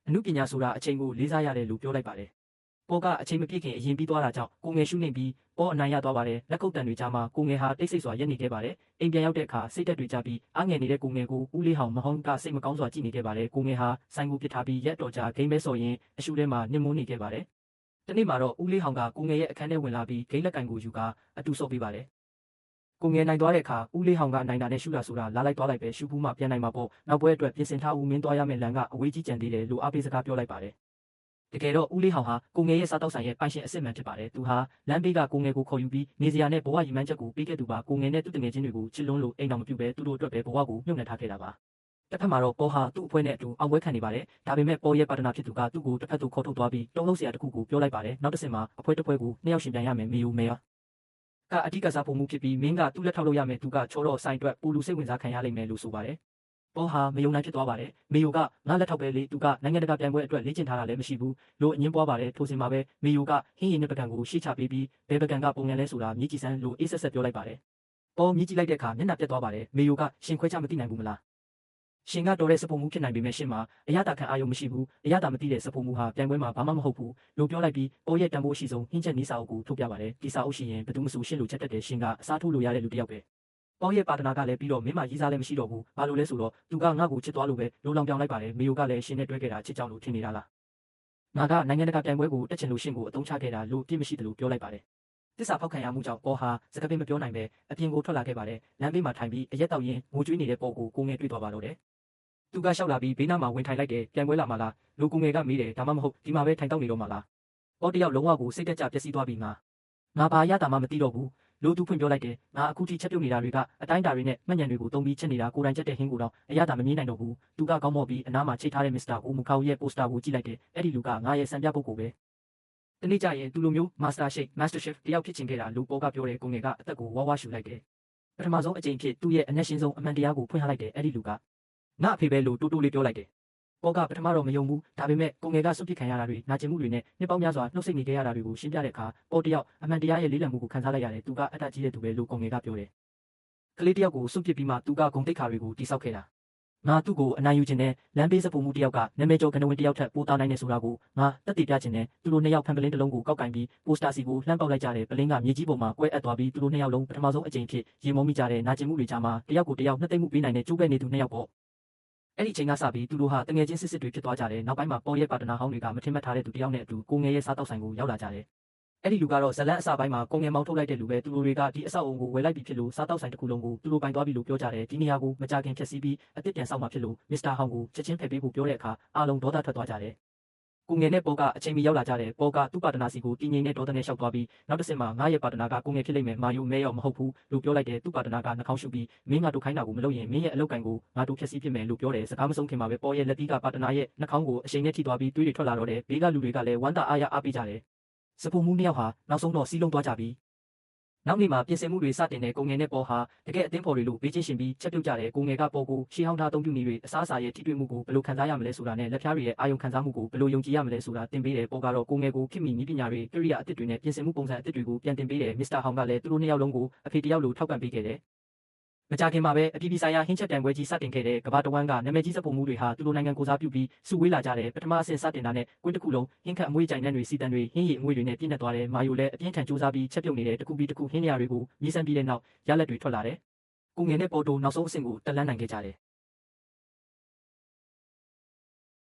အနုပညာဆိုတာအချိန်ကိုလေးစားရတယ်လို့ပြောလိုက်ပါတယ်။ပေါ်ကအချိန်မပြည့်ခင်အရင်ပြီးသွားတာကြောင့်ကိုငယ်ရှုနှိမ်ပြီးပေါ်အနိုင်ရသွားပါတယ်။လက်ခုပ်တံတွေကြားမှာကိုငယ်ဟာတိတ်ဆိတ်စွာရပ်နေခဲ့ပါတယ်။အိမ်ပြန်ရောက်တဲ့အခါစိတ်သက်တွေကြပြီးအားငယ်နေတဲ့ကိုငယ်ကိုဦးလေးဟောင်မဟောင်းကစိတ်မကောင်းစွာကြည့်နေခဲ့ပါတယ်။ကိုငယ်ဟာဆိုင်ကိုပစ်ထားပြီးရက်တော်ကြာဂိမ်းမဲဆော်ရင်းအရှုထဲမှာညှို့မွန်းနေခဲ့ပါတယ်။တနေ့မှာတော့ဦးလေးဟောင်ကကိုငယ်ရဲ့အခန်းထဲဝင်လာပြီးဂိမ်းလက်ကင်ကိုယူကအတူဆော့ပေးပါတယ်။ကိုငယ်နိုင်သွားတဲ့အခါဦးလေးဟောင်ကနိုင်တာနဲ့ရှုတာဆိုတာလာလိုက်သွားလိုက်ပဲရှုဘူးမှပြန်နိုင်မှာပေါ့နောက်ပွဲအတွက်ပြင်ဆင်ထားဦးမင်းသွားရမယ့်လမ်းကအဝေးကြီးကြံသေးတယ်လို့အားပေးစကားပြောလိုက်ပါတယ်တကယ်တော့ဦးလေးဟောင်ဟာကိုငယ်ရဲ့စားတောက်ဆိုင်ရဲ့ပိုင်ရှင်အစ်စ်မှန်ဖြစ်ပါတယ်သူဟာလမ်းဘေးကကိုငယ်ကိုခေါ်ယူပြီးနေစရာနဲ့ဘဝရည်မှန်းချက်ကိုပေးခဲ့သူပါကိုငယ်နဲ့သူ့တငယ်ချင်းတွေကိုချစ်လွန်းလို့အိမ်တော်မပြုဘဲသူတို့အတွက်ပဲဘဝကိုမြုပ်နှံထားခဲ့တာပါတစ်ဖက်မှာတော့ပေါ်ဟာသူ့အဖွဲ့နဲ့အတူအောင်ပွဲခံနေပါတယ်ဒါပေမဲ့ပေါ်ရဲ့ပါတနာဖြစ်သူကသူ့ကိုတစ်ဖက်သို့ခေါ်ထုတ်သွားပြီးတုံးလုံးစရာတစ်ခုကိုပြောလိုက်ပါတယ်နောက်တစ်ဆင့်မှာအဖွဲ့တစ်ဖွဲ့ကိုနှစ်ယောက်ရှင်ပြန်ရမယ်မေယိုမေယာကအဓိကစားဖို့မှုဖြစ်ပြီးမင်းကသူ့လက်ထောက်လို့ရမယ်သူကချောတော့ဆိုင်အတွက်ပူလူစိတ်ဝင်စားခံရလိမ့်မယ်လို့ဆိုပါတယ်ပေါ်ဟာမယုံနိုင်ဖြစ်သွားပါတယ်မေယိုကငါလက်ထောက်ပဲလေသူကနိုင်ငံတကာပြိုင်ပွဲအတွက်လေ့ကျင့်ထားတာလည်းမရှိဘူးလို့အငင်းပွားပါတယ်ထိုစဉ်မှာပဲမေယိုကဟင်းရည်နဲ့ပကံကိုရှေ့ချပေးပြီးဘယ်ပကံကပုံငယ်လဲဆိုတာမြည်ကြည့်စမ်းလို့အေးဆက်ဆက်ပြောလိုက်ပါတယ်ပေါ်မြည်ကြည့်လိုက်တဲ့အခါမျက်နှာပြတ်သွားပါတယ်မေယိုကရှင်ခွဲခြားမသိနိုင်ဘူးမလားရှင်ကတော်တဲ့စပုံမှုဖြစ်နိုင်ပေမဲ့ရှင်မှာအရသာခံအာရုံမရှိဘူးအရသာမသိတဲ့စပုံမှုဟာပြိုင်ပွဲမှာဘာမှမဟုတ်ဘူးလို့ပြောလိုက်ပြီးပေါ်ရဲ့တန်ဖိုးအရှိဆုံးဟင်းချက်နီးစာအုပ်ကိုထုတ်ပြပါတယ်ဒီစာအုပ်ရှိရင်ဘယ်သူမှမဆိုရှင်းလို့ချက်တက်တယ်ရှင်ကအစားထိုးလို့ရတဲ့လူတစ်ယောက်ပဲပေါ်ရဲ့ပါတနာကလည်းပြီးတော့မင်းမရေးစားလည်းမရှိတော့ဘူးဘာလို့လဲဆိုတော့သူကငါ့ကိုချစ်သွားလို့ပဲလိုလောင်ပြောင်းလိုက်ပါတယ်မေယိုကလည်းရှင်နဲ့တွဲခဲ့တာချစ်ကြောင်လို့ထင်နေတာလားငါကနိုင်ငံတကာပြိုင်ပွဲကိုတက်ချင်လို့ရှင်ကိုအသုံးချခဲ့တာလို့ပြစ်မရှိတယ်လို့ပြောလိုက်ပါတယ်တစ္ဆာဖောက်ခံရမှုကြောင့်ပေါ်ဟာစကားပင်မပြောနိုင်ပဲအပြင်ကိုထွက်လာခဲ့ပါတယ်လမ်းဘေးမှာထိုင်ပြီးအရက်တောက်ရင်းငိုကြွေးနေတဲ့ပေါ်ကိုကိုငယ်တွေ့သွားပါတော့တယ်သူကလျှောက်လာပြီးဘေးနားမှာဝင်ထိုင်လိုက်တယ်ပြိုင်ပွဲလာမှလားလူကိုငယ်ကမေးတယ်ဒါမှမဟုတ်ဒီမှာပဲထိုင်တောက်နေတော့မှလားပေါ်တယောက်လုံးဝကိုစိတ်တက်ကြပျက်စီးသွားပြီးငါဘာရတာမှမသိတော့ဘူးလို့သူဖွင့်ပြောလိုက်တယ်ငါအခုထိချက်ပြုတ်နေတာတွေကအတိုင်းတာတွေနဲ့မှတ်ဉာဏ်တွေကိုသုံးပြီးချက်နေတာကိုယ်တိုင်ချက်တဲ့ဟင်းကိုတော့အရသာမမြင်နိုင်တော့ဘူးသူကကောင်းမော့ပြီးအနားမှာချိတ်ထားတဲ့မစ္စတာဦးမူခါဦးရဲ့ပိုစတာကိုကြည့်လိုက်တယ်အဲ့ဒီလူကငါရဲ့စံပြပုဂ္ဂိုလ်ပဲတနေ့ကျရင်သူလိုမျိုးမာစတာရှေ့မတ်စတာရှက်တယောက်ဖြစ်ချင်ခဲ့တာလူပေါ်ကပြောတယ်ကိုငယ်ကအသက်ကိုဝါရှူလိုက်တယ်ပထမဆုံးအကြိမ်ဖြစ်သူ့ရဲ့အနက်ရှင်ဆုံးအမှန်တရားကိုဖွင့်ထားလိုက်တယ်အဲ့ဒီလူကငါအဖေပဲလို့တိုးတိုးလေးပြောလိုက်တယ်ပေါ်ကပထမတော့မယုံဘူးဒါပေမဲ့ကိုငယ်ကစွန့်ပစ်ခံရတာတွေနာကျင်မှုတွေနဲ့နှစ်ပေါင်းများစွာနှုတ်ဆက်နေခဲ့ရတာတွေကိုရှင်းပြတဲ့အခါပေါ်တယောက်အမှန်တရားရဲ့လေးလံမှုကိုခံစားလိုက်ရတယ်သူကအတတ်ကြီးတဲ့သူပဲလို့ကိုငယ်ကပြောတယ်ကလေးတယောက်ကိုစွန့်ပစ်ပြီးမှသူကဂုံတိတ်ခါတွေကိုတိဆောက်ခဲ့တာငါသူ့ကိုအနိုင်ယူခြင်းနဲ့လမ်းဘေးစပုံမှုတယောက်ကနာမည်ကျော်ကနဝင်တယောက်ထက်ပိုသားနိုင်နေဆိုတာကိုငါတက်တည်ပြခြင်းနဲ့သူတို့နှစ်ယောက်ဖန်ပလင်းတစ်လုံးကိုကောက်ကင်ပြီးပိုစတာစီကိုလှမ်းပေါက်လိုက်ကြတယ်ပလင်းကမြေကြီးပေါ်မှာကွဲအပ်သွားပြီးသူတို့နှစ်ယောက်လုံးပထမဆုံးအကြိမ်ဖြစ်ရေမောမိကြတဲ့နာကျင်မှုတွေကြားမှာတယောက်ကိုတယောက်နှစ်သိမ့်မှုပေးနိုင်တဲ့ကျိုးပဲ့နေသူနှစ်ယောက်ပေါ့အဲ့ဒီချိန်ကစပြီးသူတို့ဟာတငယ်ချင်းစစ်တွေဖြစ်သွားကြတယ်နောက်ပိုင်းမှာပေါ်ရဲ့ပါတနာဟောင်းတွေကမထင်မှတ်ထားတဲ့သူတယောက်နဲ့အတူကိုငယ်ရဲ့စားတောက်ဆိုင်ကိုရောက်လာကြတယ်အဲ့ဒီလူကတော့ဇလန်အစပိုင်းမှာကိုငယ်မောင်းထုတ်လိုက်တဲ့လူပဲသူတို့တွေကဒီအဆောက်အုံကိုဝယ်လိုက်ပြီးဖြစ်လို့စားတောက်ဆိုင်တစ်ခုလုံးကိုသူတို့ပိုင်သွားပြီလို့ပြောကြတယ်ဒီနေရာကိုမကြခင်ဖျက်ဆီးပြီးအစ်စ်ပြန်ဆောက်မှာဖြစ်လို့မစ္စတာဟောင်းကိုချက်ချင်းဖယ်ပေးဖို့ပြောတဲ့အခါအားလုံးဒေါသထွက်သွားကြတယ်ကိုငယ်နဲ့ပေါ်ကအချိန်မီရောက်လာကြတယ်ပေါ်ကသူ့ပါတနာစီကိုတင်းငိမ့်နဲ့ဒေါသနဲ့ရှောက်သွားပြီးနောက်တစ်ဆင့်မှာငါရဲ့ပါတနာကကိုငယ်ဖြစ်လိမ့်မယ်မာယူမဲရောမဟုတ်ဘူးလို့ပြောလိုက်တယ်သူ့ပါတနာကနှာခေါင်းရှုပ်ပြီးမင်းငါတို့ခိုင်းတာကိုမလုပ်ရင်မင်းရဲ့အလုပ်ကိုင်ကိုငါတို့ဖျက်ဆီးဖြစ်မယ်လို့ပြောတယ်စကားမဆုံးခင်မှာပဲပေါ်ရဲ့လက်သီးကပါတနာရဲ့နှာခေါင်းကိုအချိန်နဲ့ထိသွားပြီးတွေးတွေထွက်လာတော့တယ်ဘေးကလူတွေကလည်းဝမ်းသာအားရအားပေးကြတယ်စပုံမှုနှစ်ယောက်ဟာနောက်ဆုံးတော့စီးလုံးသွားကြပြီးနောက်နေ့မှာပြင်ဆင်မှုတွေစတင်တဲ့ကိုငယ်နဲ့ပေါ်ဟာတကယ်အသင်းဖော်တွေလို့ဘေးချင်းရှင်ပြီးချက်ပြုတ်ကြတယ်ကိုငယ်ကပေါ်ကိုရှေးဟောင်းထားအသုံးပြုနေတွေအစားအစာရဲ့ထိတွေ့မှုကိုဘယ်လိုခံစားရမလဲဆိုတာနဲ့လက်ဖျားတွေရဲ့အာယုံခံစားမှုကိုဘယ်လိုယုံကြည်ရမလဲဆိုတာသင်ပေးတယ်ပေါ်ကတော့ကိုငယ်ကိုခင်မီနည်းပညာတွေကိရိယာအသစ်တွေနဲ့ပြင်ဆင်မှုပုံစံအသစ်တွေကိုပြန်တင်ပေးတယ်မစ္စတာဟောင်ကလည်းသူတို့နှစ်ယောက်လုံးကိုအဖေတယောက်လိုထောက်ပံ့ပေးခဲ့တယ်မကြခင်မှာပဲအပြည်ပြည်ဆိုင်ရာဟင်းချက်တန်ပွဲကြီးစတင်ခဲ့တဲ့ကမ္ဘာတဝန်းကနာမည်ကြီးစပုံမှုတွေဟာသူတို့နိုင်ငံကိုစားပြုပြီးစုဝေးလာကြတယ်ပထမအဆင့်စတင်တာနဲ့ကွင်းတစ်ခုလုံးဟင်းခတ်အမွေးကြိုင်နှံတွေစီတန်တွေဟင်းရည်အမွေးတွေနဲ့ပြည့်နှက်သွားတယ်မာယိုလည်းအပြင်းထန်စူးစမ်းပြီးချက်ပြုတ်နေတဲ့တစ်ခုပြီးတစ်ခုဟင်းနေရာတွေကိုမြည်ဆန်းပြီးတဲ့နောက်ရလက်တွေထွက်လာတယ်ကိုငယ်နဲ့ပေါ်တိုနောက်ဆုံးအဆင့်ကိုတက်လှမ်းနိုင်ခဲ့ကြတယ်